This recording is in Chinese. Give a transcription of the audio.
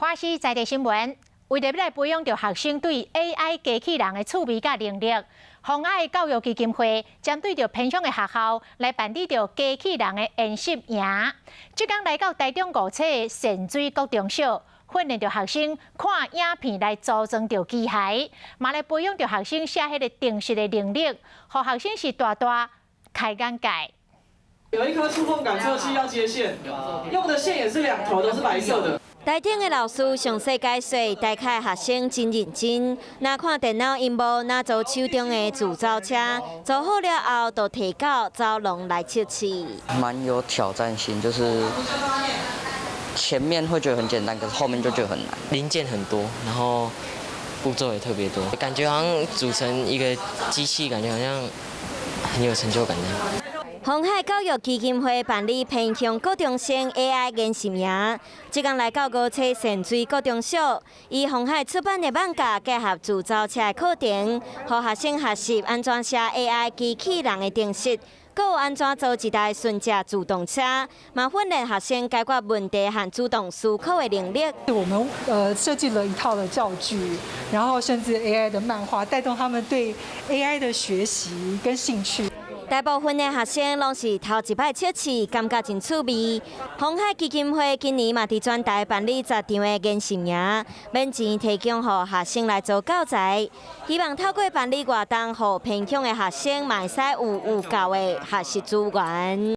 花西在地新闻，为了来培养着学生对 AI 机器人的趣味甲能力，红海教育基金会针对着偏乡的学校来办理着机器人的研习营。即天来到台中5册善水国中小，训练着学生看影片来组装着机械，嘛来培养着学生写迄个定式的能力，互学生是大开眼界。 有一颗触碰感测器要接线，用的线也是2头都是白色的。台顶的老师详细解说，大概学生真认真。那看电脑荧幕，那做手中的自走车，做好了后，就提到走廊来测试。蛮有挑战性，就是前面会觉得很简单，可是后面就觉得很难。零件很多，然后步骤也特别多，感觉好像组成一个机器，感觉好像很有成就感的。 红海教育基金会办理偏乡高中生 AI 研习营，即天来到5册善水高中小，以红海出版的网架结合自走车的课程，让学生学习安怎写 AI 机器人的定式，搁有安怎做一台顺捷自动车，嘛训练学生解决问题和主动思考的能力。我们设计了一套的教具，然后甚至 AI 的漫画，带动他们对 AI 的学习跟兴趣。 大部分的学生拢是头一摆测试，感觉真趣味。红海基金会今年嘛伫全台办理10场的研习营，免钱提供予学生来做教材，希望透过办理活动，予偏乡的学生嘛会使有教的学习资源。